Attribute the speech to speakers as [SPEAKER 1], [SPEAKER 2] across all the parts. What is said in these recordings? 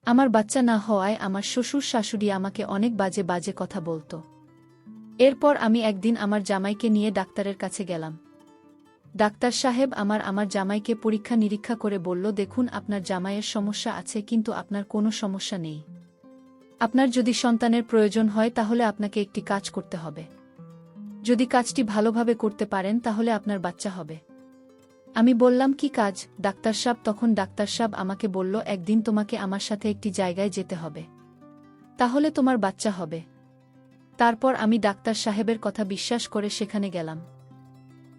[SPEAKER 1] আমার বাচ্চা না হওয়ায় আমার শ্বশুর শাশুড়ি আমাকে অনেক বাজে বাজে কথা বলত। এরপর আমি একদিন আমার জামাইকে নিয়ে ডাক্তারের কাছে গেলাম। ডাক্তার সাহেব আমার জামাইকে পরীক্ষা নিরীক্ষা করে বলল, দেখুন আপনার জামাইয়ের সমস্যা আছে, কিন্তু আপনার কোনো সমস্যা নেই। আপনার যদি সন্তানের প্রয়োজন হয় তাহলে আপনাকে একটি কাজ করতে হবে। যদি কাজটি ভালোভাবে করতে পারেন তাহলে আপনার বাচ্চা হবে। আমি বললাম, কি কাজ ডাক্তার সাহেব? তখন ডাক্তার সাহেব আমাকে বলল, একদিন তোমাকে আমার সাথে একটি জায়গায় যেতে হবে, তাহলে তোমার বাচ্চা হবে। তারপর আমি ডাক্তার সাহেবের কথা বিশ্বাস করে সেখানে গেলাম।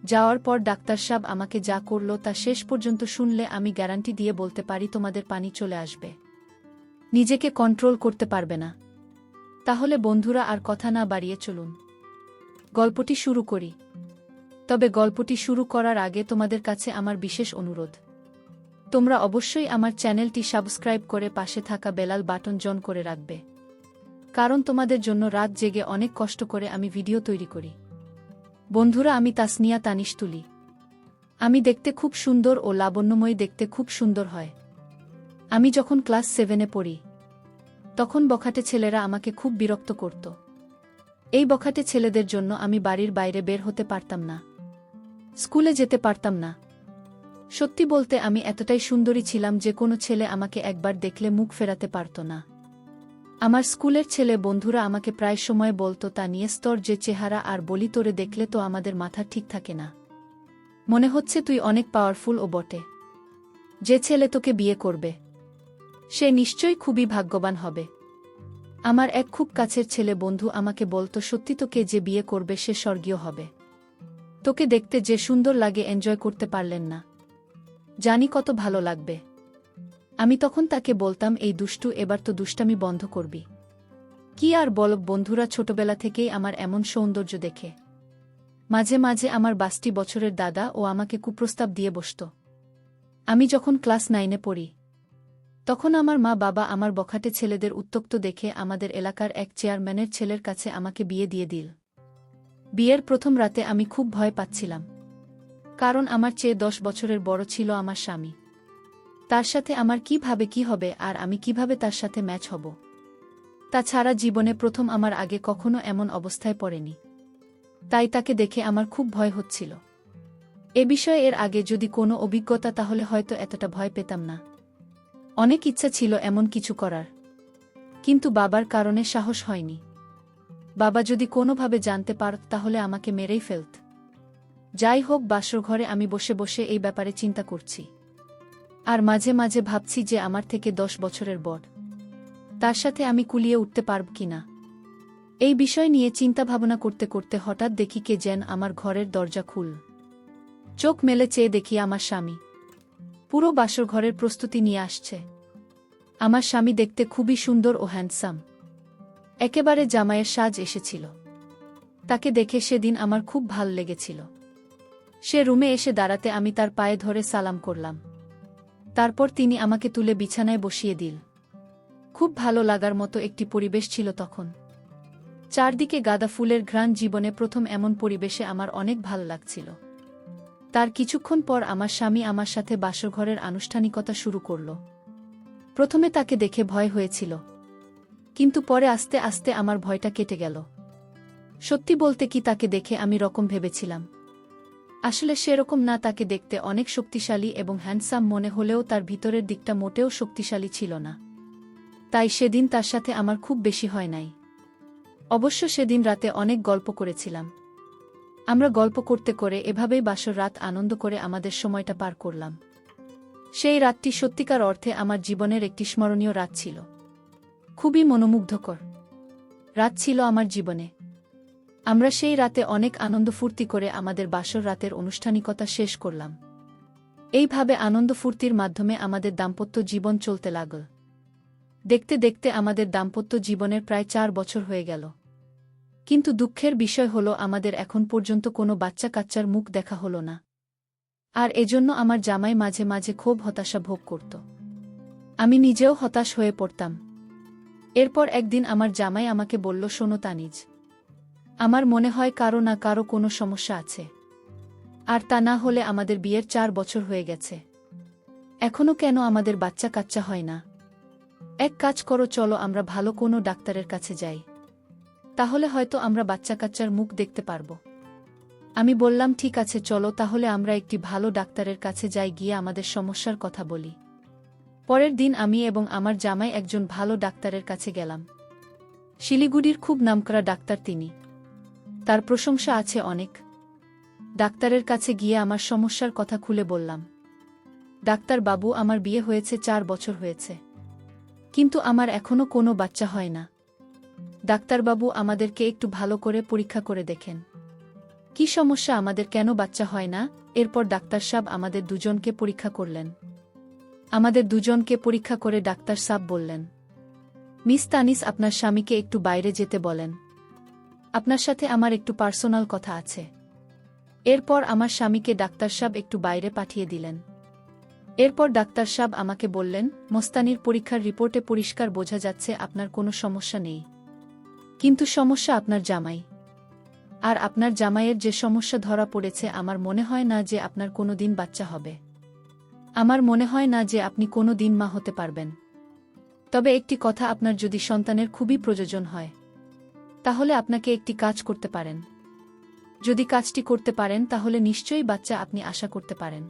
[SPEAKER 1] যাওয়ার পর ডাক্তার সাহেব আমাকে যা করল তা শেষ পর্যন্ত শুনলে আমি গ্যারান্টি দিয়ে বলতে পারি তোমাদের পানি চলে আসবে, নিজেকে কন্ট্রোল করতে পারবে না। তাহলে বন্ধুরা, আর কথা না বাড়িয়ে চলুন গল্পটি শুরু করি। তবে গল্পটি শুরু করার আগে তোমাদের কাছে আমার বিশেষ অনুরোধ, তোমরা অবশ্যই আমার চ্যানেলটি সাবস্ক্রাইব করে পাশে থাকা বেলাল বাটন অন করে রাখবে, কারণ তোমাদের জন্য রাত জেগে অনেক কষ্ট করে আমি ভিডিও তৈরি করি। বন্ধুরা, আমি তাসনিয়া তানিশ তুলি। আমি দেখতে খুব সুন্দর ও লাবণ্যময়ী, দেখতে খুব সুন্দর হয়। আমি যখন ক্লাস 7-এ পড়ি তখন বখাটে ছেলেরা আমাকে খুব বিরক্ত করত। এই বখাটে ছেলেদের জন্য আমি বাড়ির বাইরে বের হতে পারতাম না, স্কুলে যেতে পারতাম না। সত্যি বলতে আমি এতটাই সুন্দরী ছিলাম যে কোনো ছেলে আমাকে একবার দেখলে মুখ ফেরাতে পারত না। আমার স্কুলের ছেলে বন্ধুরা আমাকে প্রায় সময় বলতো, তা নিয়ে তোর যে চেহারা, আর বলি, তোরে দেখলে তো আমাদের মাথা ঠিক থাকে না, মনে হচ্ছে তুই অনেক পাওয়ারফুল ও বটে। যে ছেলে তোকে বিয়ে করবে সে নিশ্চয়ই খুবই ভাগ্যবান হবে। আমার এক খুব কাছের ছেলে বন্ধু আমাকে বলতো, সত্যি তোকে যে বিয়ে করবে সে স্বর্গীয় হবে, তোকে দেখতে যে সুন্দর লাগে, এনজয় করতে পারলেন না, জানি কত ভালো লাগবে। আমি তখন তাকে বলতাম, এই দুষ্টু, এবার তো দুষ্টামি বন্ধ করবি। কি আর বল বন্ধুরা, ছোটবেলা থেকেই আমার এমন সৌন্দর্য দেখে মাঝে মাঝে আমার 22 বছরের দাদা ও আমাকে কুপ্রস্তাব দিয়ে বসত। আমি যখন ক্লাস 9-এ পড়ি তখন আমার মা বাবা আমার বখাটে ছেলেদের উত্ত্যক্ত দেখে আমাদের এলাকার এক চেয়ারম্যানের ছেলের কাছে আমাকে বিয়ে দিয়ে দিল। বিয়ের প্রথম রাতে আমি খুব ভয় পাচ্ছিলাম, কারণ আমার চেয়ে 10 বছরের বড় ছিল আমার স্বামী। তার সাথে আমার কিভাবে কি হবে, আর আমি কিভাবে তার সাথে ম্যাচ হব। তাছাড়া জীবনে প্রথম, আমার আগে কখনো এমন অবস্থায় পড়েনি, তাই তাকে দেখে আমার খুব ভয় হচ্ছিল। এ বিষয়ে এর আগে যদি কোনো অভিজ্ঞতা তাহলে হয়তো এতটা ভয় পেতাম না। অনেক ইচ্ছা ছিল এমন কিছু করার, কিন্তু বাবার কারণে সাহস হয়নি। বাবা যদি কোনোভাবে জানতে পারত তাহলে আমাকে মেরেই ফেলত। যাই হোক, বাসর ঘরে আমি বসে বসে এই ব্যাপারে চিন্তা করছি, আর মাঝে মাঝে ভাবছি যে আমার থেকে 10 বছরের বড়, তার সাথে আমি কুলিয়ে উঠতে পারব কিনা। এই বিষয় নিয়ে চিন্তা ভাবনা করতে করতে হঠাৎ দেখি কে যেন আমার ঘরের দরজা খুল। চোখ মেলে চেয়ে দেখি আমার স্বামী পুরো বাসর ঘরের প্রস্তুতি নিয়ে আসছে। আমার স্বামী দেখতে খুবই সুন্দর ও হ্যান্ডসাম, একেবারে জামাইয়ের সাজ এসেছিল। তাকে দেখে সেদিন আমার খুব ভাল লেগেছিল। সে রুমে এসে দাঁড়াতে আমি তার পায়ে ধরে সালাম করলাম। তারপর তিনি আমাকে তুলে বিছানায় বসিয়ে দিল। খুব ভালো লাগার মতো একটি পরিবেশ ছিল তখন। চারদিকে গাঁদা ফুলের ঘ্রাণ, জীবনে প্রথম এমন পরিবেশে আমার অনেক ভাল লাগছিল। তার কিছুক্ষণ পর আমার স্বামী আমার সাথে বাসরঘরের আনুষ্ঠানিকতা শুরু করল। প্রথমে তাকে দেখে ভয় হয়েছিল, কিন্তু পরে আস্তে আস্তে আমার ভয়টা কেটে গেল। সত্যি বলতে কি, তাকে দেখে আমি রকম ভেবেছিলাম, আসলে সেরকম না। তাকে দেখতে অনেক শক্তিশালী এবং হ্যান্ডসাম মনে হলেও তার ভিতরের দিকটা মোটেও শক্তিশালী ছিল না। তাই সেদিন তার সাথে আমার খুব বেশি হয় নাই। অবশ্য সেদিন রাতে অনেক গল্প করেছিলাম। আমরা গল্প করতে করে এভাবেই বাসর রাত আনন্দ করে আমাদের সময়টা পার করলাম। সেই রাতটি সত্যিকার অর্থে আমার জীবনের একটি স্মরণীয় রাত ছিল। খুবই মনোমুগ্ধকর রাত ছিল আমার জীবনে। আমরা সেই রাতে অনেক আনন্দ ফুর্তি করে আমাদের বাসর রাতের আনুষ্ঠানিকতা শেষ করলাম। এইভাবে আনন্দ ফুর্তির মাধ্যমে আমাদের দাম্পত্য জীবন চলতে লাগল। দেখতে দেখতে আমাদের দাম্পত্য জীবনের প্রায় 4 বছর হয়ে গেল। কিন্তু দুঃখের বিষয় হল, আমাদের এখন পর্যন্ত কোনো বাচ্চা কাচ্চার মুখ দেখা হলো না। আর এজন্য আমার জামাই মাঝে মাঝে খুব হতাশা ভোগ করত। আমি নিজেও হতাশ হয়ে পড়তাম। এরপর একদিন আমার জামাই আমাকে বলল, শোনো তানিজ, আমার মনে হয় কারো না কারো কোনো সমস্যা আছে। আর তা না হলে আমাদের বিয়ের 4 বছর হয়ে গেছে, এখনো কেন আমাদের বাচ্চা কাচ্চা হয় না? এক কাজ করো, চলো আমরা ভালো কোনো ডাক্তারের কাছে যাই, তাহলে হয়তো আমরা বাচ্চা কাচ্চার মুখ দেখতে পারব। আমি বললাম ঠিক আছে, চলো তাহলে আমরা একটি ভালো ডাক্তারের কাছে যাই, গিয়ে আমাদের সমস্যার কথা বলি। পরের দিন আমি এবং আমার জামাই একজন ভালো ডাক্তারের কাছে গেলাম। শিলিগুড়ির খুব নামকরা ডাক্তার তিনি, তার প্রশংসা আছে অনেক। ডাক্তারের কাছে গিয়ে আমার সমস্যার কথা খুলে বললাম। ডাক্তার বাবু, আমার বিয়ে হয়েছে 4 বছর হয়েছে, কিন্তু আমার এখনো কোনো বাচ্চা হয় না। ডাক্তারবাবু, আমাদেরকে একটু ভালো করে পরীক্ষা করে দেখেন, কি সমস্যা, আমাদের কেন বাচ্চা হয় না? এরপর ডাক্তার সাহেব আমাদের দুজনকে পরীক্ষা করলেন। আমাদের দুজনকে পরীক্ষা করে ডাক্তার সাহেব বললেন, মিস তানিস, আপনার স্বামীকে একটু বাইরে যেতে বলেন, আপনার সাথে আমার একটু পার্সোনাল কথা আছে। এরপর আমার স্বামীকে ডাক্তার সাহেব একটু বাইরে পাঠিয়ে দিলেন। এরপর ডাক্তার সাহেব আমাকে বললেন, মস্তানির পরীক্ষার রিপোর্টে পরিষ্কার বোঝা যাচ্ছে আপনার কোনো সমস্যা নেই, কিন্তু সমস্যা আপনার জামাই। আর আপনার জামাইয়ের যে সমস্যা ধরা পড়েছে, আমার মনে হয় না যে আপনার কোনো দিন বাচ্চা হবে। আমার মনে হয় না যে আপনি কোনো দিন মা হতে পারবেন। তবে একটি কথা, আপনার যদি সন্তানের খুবই প্রয়োজন হয়, তাহলে আপনাকে একটি কাজ করতে পারেন। যদি কাজটি করতে পারেন তাহলে নিশ্চয়ই বাচ্চা আপনি আশা করতে পারেন।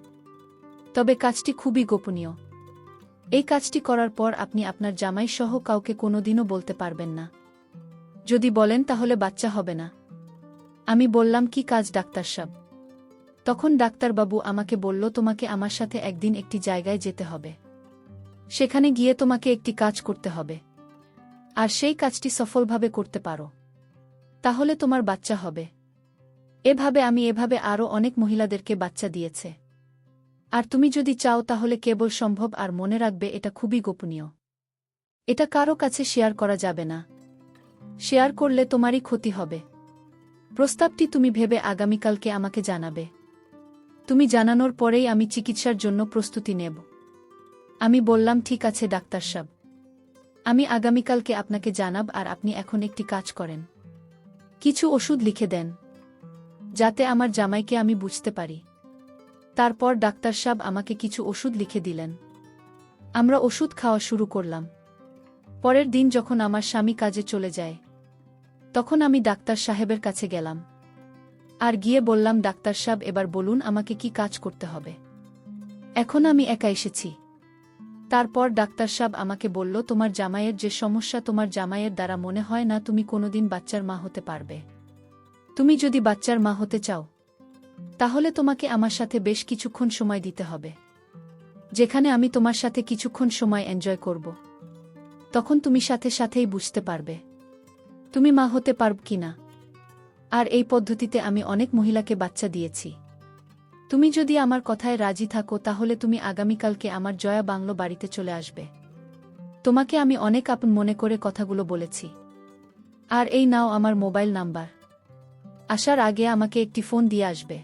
[SPEAKER 1] তবে কাজটি খুবই গোপনীয়। এই কাজটি করার পর আপনি আপনার জামাই সহ কাউকে কোনোদিনও বলতে পারবেন না। যদি বলেন তাহলে বাচ্চা হবে না। আমি বললাম, কি কাজ ডাক্তার সাহেব? তখন ডাক্তারবাবু আমাকে বলল, তোমাকে আমার সাথে একদিন একটি জায়গায় যেতে হবে, সেখানে গিয়ে তোমাকে একটি কাজ করতে হবে, আর সেই কাজটি সফলভাবে করতে পারো তাহলে তোমার বাচ্চা হবে। এভাবে আরও অনেক মহিলাদেরকে বাচ্চা দিয়েছে। আর তুমি যদি চাও তাহলে কেবল সম্ভব, আর মনে রাখবে এটা খুবই গোপনীয়, এটা কারো কাছে শেয়ার করা যাবে না। শেয়ার করলে তোমারই ক্ষতি হবে। প্রস্তাবটি তুমি ভেবে আগামীকালকে আমাকে জানাবে। তুমি জানানোর পরেই আমি চিকিৎসার জন্য প্রস্তুতি নেব। আমি বললাম, ঠিক আছে ডাক্তার সাহেব, আমি আগামীকালকে আপনাকে জানাব। আর আপনি এখন একটি কাজ করেন, কিছু ওষুধ লিখে দেন, যাতে আমার জামাইকে আমি বুঝতে পারি। তারপর ডাক্তার সাহেব আমাকে কিছু ওষুধ লিখে দিলেন। আমরা ওষুধ খাওয়া শুরু করলাম। পরের দিন যখন আমার স্বামী কাজে চলে যায়, তখন আমি ডাক্তার সাহেবের কাছে গেলাম আর গিয়ে বললাম, ডাক্তার সাহেব, এবার বলুন আমাকে কি কাজ করতে হবে। এখন আমি একা এসেছি। তারপর ডাক্তার সাহেব আমাকে বলল, তোমার জামাইয়ের যে সমস্যা, তোমার জামাইয়ের দ্বারা মনে হয় না তুমি কোনোদিন বাচ্চার মা হতে পারবে। তুমি যদি বাচ্চার মা হতে চাও, তাহলে তোমাকে আমার সাথে বেশ কিছুক্ষণ সময় দিতে হবে, যেখানে আমি তোমার সাথে কিছুক্ষণ সময় এনজয় করব। তখন তুমি সাথেই বুঝতে পারবে তুমি মা হতে পারব কিনা। আর এই পদ্ধতিতে আমি অনেক মহিলাকে বাচ্চা দিয়েছি। তুমি যদি আমার কথায় রাজি থাকো তাহলে তুমি আগামীকালকে আমার জয়া বাংলো বাড়িতে চলে আসবে। তোমাকে আমি অনেক আপন মনে করে কথাগুলো বলেছি। আর এই নাও আমার মোবাইল নাম্বার। আসার আগে আমাকে একটি ফোন দিয়ে আসবে।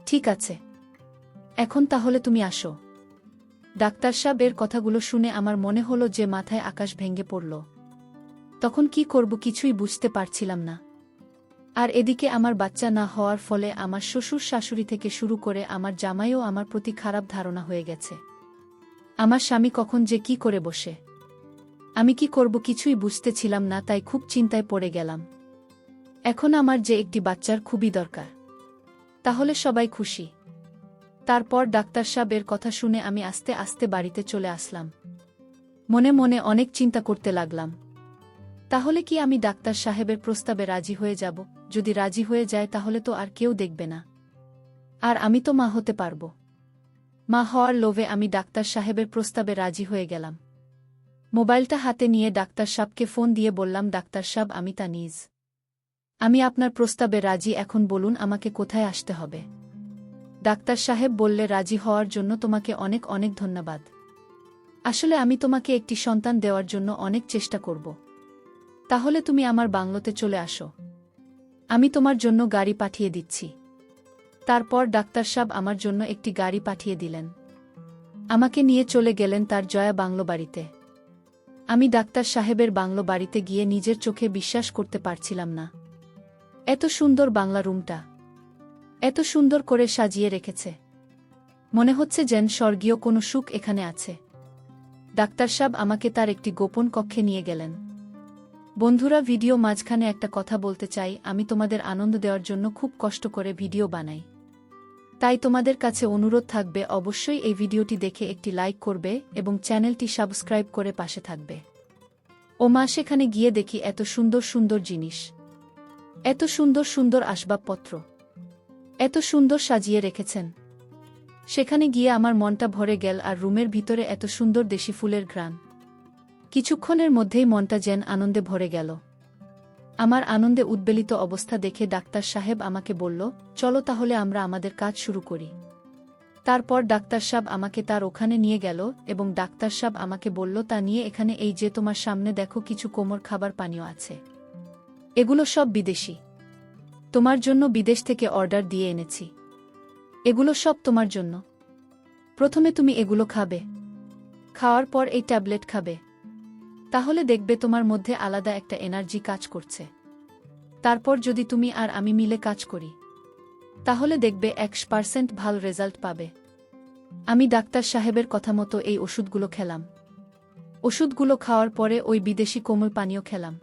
[SPEAKER 1] ঠিক আছে, এখন তাহলে তুমি আসো। ডাক্তার সাহেবের কথাগুলো শুনে আমার মনে হলো যে মাথায় আকাশ ভেঙে পড়ল। তখন কি করব কিছুই বুঝতে পারছিলাম না। আর এদিকে আমার বাচ্চা না হওয়ার ফলে আমার শ্বশুর শাশুড়ি থেকে শুরু করে আমার জামাইও আমার প্রতি খারাপ ধারণা হয়ে গেছে। আমার স্বামী কখন যে কি করে বসে, আমি কি করব কিছুই বুঝতেছিলাম না, তাই খুব চিন্তায় পড়ে গেলাম। এখন আমার যে একটি বাচ্চার খুবই দরকার, তাহলে সবাই খুশি। তারপর ডাক্তার সাহেবের কথা শুনে আমি আস্তে আস্তে বাড়িতে চলে আসলাম। মনে মনে অনেক চিন্তা করতে লাগলাম, তাহলে কি আমি ডাক্তার সাহেবের প্রস্তাবে রাজি হয়ে যাব? যদি রাজি হয়ে যায় তাহলে তো আর কেউ দেখবে না, আর আমি তো মা হতে পারব। মা হওয়ার লোভে আমি ডাক্তার সাহেবের প্রস্তাবে রাজি হয়ে গেলাম। মোবাইলটা হাতে নিয়ে ডাক্তার সাহেবকে ফোন দিয়ে বললাম, ডাক্তার সাহেব, আমি তানিজ, আমি আপনার প্রস্তাবে রাজি। এখন বলুন আমাকে কোথায় আসতে হবে? ডাক্তার সাহেব বললে, রাজি হওয়ার জন্য তোমাকে অনেক অনেক ধন্যবাদ। আসলে আমি তোমাকে একটি সন্তান দেওয়ার জন্য অনেক চেষ্টা করব। তাহলে তুমি আমার বাংলোতে চলে আসো, আমি তোমার জন্য গাড়ি পাঠিয়ে দিচ্ছি। তারপর ডাক্তার সাহেব আমার জন্য একটি গাড়ি পাঠিয়ে দিলেন। আমাকে নিয়ে চলে গেলেন তার জয়া বাংলো বাড়িতে। আমি ডাক্তার সাহেবের বাংলো বাড়িতে গিয়ে নিজের চোখে বিশ্বাস করতে পারছিলাম না। এত সুন্দর বাংলা রুমটা, এত সুন্দর করে সাজিয়ে রেখেছে, মনে হচ্ছে যেন স্বর্গীয় কোনো সুখ এখানে আছে। ডাক্তার সাহেব আমাকে তার একটি গোপন কক্ষে নিয়ে গেলেন। বন্ধুরা, ভিডিও মাঝখানে একটা কথা বলতে চাই, আমি তোমাদের আনন্দ দেওয়ার জন্য খুব কষ্ট করে ভিডিও বানাই। তাই তোমাদের কাছে অনুরোধ থাকবে অবশ্যই এই ভিডিওটি দেখে একটি লাইক করবে এবং চ্যানেলটি সাবস্ক্রাইব করে পাশে থাকবে। ও মা, সেখানে গিয়ে দেখি এত সুন্দর সুন্দর জিনিস, এত সুন্দর সুন্দর আসবাবপত্র, এত সুন্দর সাজিয়ে রেখেছেন। সেখানে গিয়ে আমার মনটা ভরে গেল, আর রুমের ভিতরে এত সুন্দর দেশি ফুলের ঘ্রাণ। কিছুক্ষণের মধ্যেই মনটা যেন আনন্দে ভরে গেল। আমার আনন্দে উদ্বেলিত অবস্থা দেখে ডাক্তার সাহেব আমাকে বলল, চলো তাহলে আমরা আমাদের কাজ শুরু করি। তারপর ডাক্তার সাহেব আমাকে তার ওখানে নিয়ে গেল এবং ডাক্তার সাহেব আমাকে বলল, তা নিয়ে এখানে এই যে তোমার সামনে দেখো কিছু কোমর খাবার পানীয় আছে, এগুলো সব বিদেশি, তোমার জন্য বিদেশ থেকে অর্ডার দিয়ে এনেছি। এগুলো সব তোমার জন্য। প্রথমে তুমি এগুলো খাবে, খাওয়ার পর এই ট্যাবলেট খাবে, তাহলে দেখবে তোমার মধ্যে আলাদা একটা এনার্জি কাজ করছে। তারপর যদি তুমি আর আমি মিলে কাজ করি, তাহলে দেখবে 100% ভালো রেজাল্ট পাবে। আমি ডাক্তার সাহেবের কথা মতো এই ওষুধগুলো খেলাম। ওষুধগুলো খাওয়ার পরে ওই বিদেশি কোমল পানীয় খেলাম।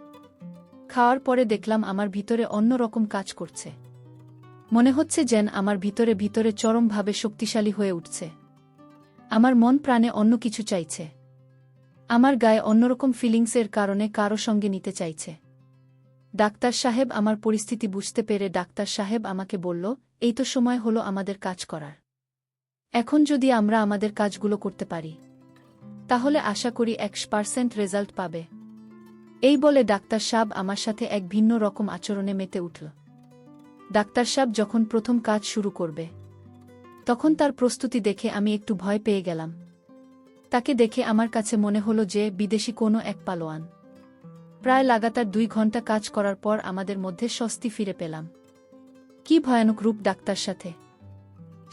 [SPEAKER 1] খাওয়ার পরে দেখলাম আমার ভিতরে অন্য রকম কাজ করছে। মনে হচ্ছে যেন আমার ভিতরে ভিতরে চরমভাবে শক্তিশালী হয়ে উঠছে। আমার মন প্রাণে অন্য কিছু চাইছে। আমার গায়ে অন্যরকম ফিলিংসের কারণে কারো সঙ্গে নিতে চাইছে। ডাক্তার সাহেব আমার পরিস্থিতি বুঝতে পেরে ডাক্তার সাহেব আমাকে বলল, এই তো সময় হলো আমাদের কাজ করার। এখন যদি আমরা আমাদের কাজগুলো করতে পারি, তাহলে আশা করি 100% রেজাল্ট পাবে। এই বলে ডাক্তার সাহেব আমার সাথে এক ভিন্ন রকম আচরণে মেতে উঠল। ডাক্তার সাহেব যখন প্রথম কাজ শুরু করবে, তখন তার প্রস্তুতি দেখে আমি একটু ভয় পেয়ে গেলাম। তাকে দেখে আমার কাছে মনে হলো যে বিদেশি কোনো এক পালোয়ান। প্রায় লাগাতার 2 ঘন্টা কাজ করার পর আমাদের মধ্যে স্বস্তি ফিরে পেলাম। কি ভয়ানক রূপ ডাক্তার সাথে!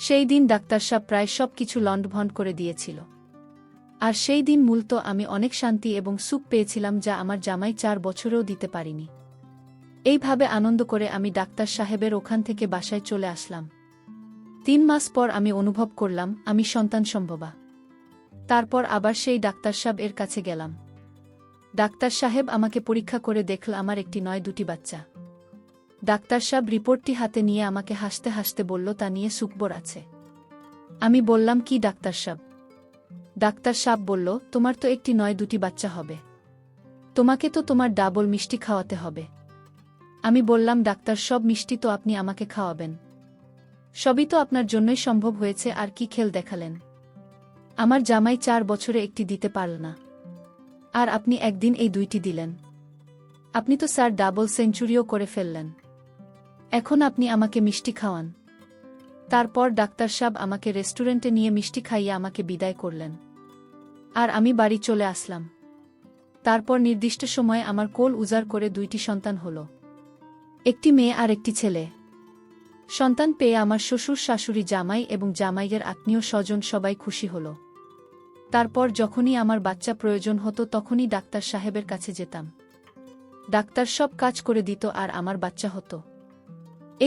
[SPEAKER 1] সেই দিন ডাক্তার সাহেব প্রায় সব কিছু লণ্ডভণ্ড করে দিয়েছিল। আর সেই দিন মূলত আমি অনেক শান্তি এবং সুখ পেয়েছিলাম, যা আমার জামাই 4 বছরেও দিতে পারিনি। এইভাবে আনন্দ করে আমি ডাক্তার সাহেবের ওখান থেকে বাসায় চলে আসলাম। 3 মাস পর আমি অনুভব করলাম আমি সন্তান সম্ভবা। তারপর আবার সেই ডাক্তার সাহেব এর কাছে গেলাম। ডাক্তার সাহেব আমাকে পরীক্ষা করে দেখল আমার একটি নয় 2টি বাচ্চা। ডাক্তার সাহেব রিপোর্টটি হাতে নিয়ে আমাকে হাসতে হাসতে বলল, তা নিয়ে সুখবর আছে। আমি বললাম, কি ডাক্তার সাহেব? ডাক্তার সাহেব বলল, তোমার তো একটি নয় 2টি বাচ্চা হবে, তোমাকে তো তোমার ডাবল মিষ্টি খাওয়াতে হবে। আমি বললাম, ডাক্তার, সব মিষ্টি তো আপনি আমাকে খাওয়াবেন, সবই তো আপনার জন্যই সম্ভব হয়েছে, আর কি খেল দেখালেন? আমার জামাই 4 বছরে একটি দিতে পারল না, আর আপনি একদিন এই 2টি দিলেন। আপনি তো স্যার ডাবল সেঞ্চুরিও করে ফেললেন। এখন আপনি আমাকে মিষ্টি খাওয়ান। তারপর ডাক্তার সাহেব আমাকে রেস্টুরেন্টে নিয়ে মিষ্টি খাইয়ে আমাকে বিদায় করলেন, আর আমি বাড়ি চলে আসলাম। তারপর নির্দিষ্ট সময়ে আমার কোল উজাড় করে 2টি সন্তান হল, একটি মেয়ে আর একটি ছেলে। সন্তান পেয়ে আমার শ্বশুর, শাশুড়ি, জামাই এবং জামাইয়ের আত্মীয় স্বজন সবাই খুশি হল। তারপর যখনই আমার বাচ্চা প্রয়োজন হতো, তখনই ডাক্তার সাহেবের কাছে যেতাম। ডাক্তার সব কাজ করে দিত আর আমার বাচ্চা হতো।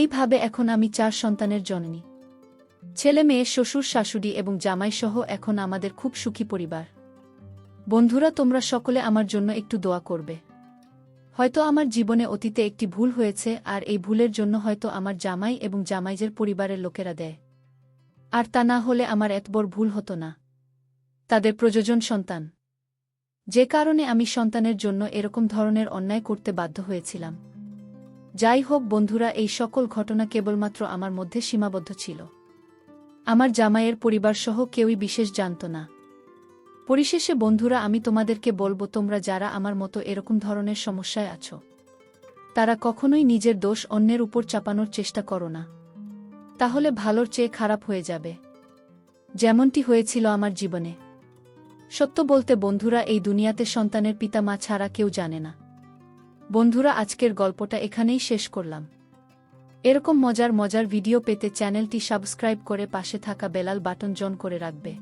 [SPEAKER 1] এইভাবে এখন আমি 4 সন্তানের জননী। ছেলে মেয়ে, শ্বশুর, শাশুড়ি এবং জামাই সহ এখন আমাদের খুব সুখী পরিবার। বন্ধুরা, তোমরা সকলে আমার জন্য একটু দোয়া করবে। হয়তো আমার জীবনে অতীতে একটি ভুল হয়েছে, আর এই ভুলের জন্য হয়তো আমার জামাই এবং জামাইজের পরিবারের লোকেরা দেয়। আর তা না হলে আমার এত বড় ভুল হতো না। তাদের প্রয়োজন সন্তান, যে কারণে আমি সন্তানের জন্য এরকম ধরনের অন্যায় করতে বাধ্য হয়েছিলাম। যাই হোক বন্ধুরা, এই সকল ঘটনা কেবলমাত্র আমার মধ্যে সীমাবদ্ধ ছিল। আমার জামাইয়ের পরিবার সহ কেউই বিশেষ জানত না। পরিশেষে বন্ধুরা, আমি তোমাদেরকে বলবো, তোমরা যারা আমার মতো এরকম ধরনের সমস্যায় আছো, তারা কখনোই নিজের দোষ অন্যের উপর চাপানোর চেষ্টা করো না, তাহলে ভালোর চেয়ে খারাপ হয়ে যাবে, যেমনটি হয়েছিল আমার জীবনে। সত্য বলতে বন্ধুরা, এই দুনিয়াতে সন্তানের পিতা মা ছাড়া কেউ জানে না। বন্ধুরা, আজকের গল্পটা এখানেই শেষ করলাম। এরকম মজার মজার ভিডিও পেতে চ্যানেলটি সাবস্ক্রাইব করে পাশে থাকা বেলাল বাটন জোন করে রাখবে।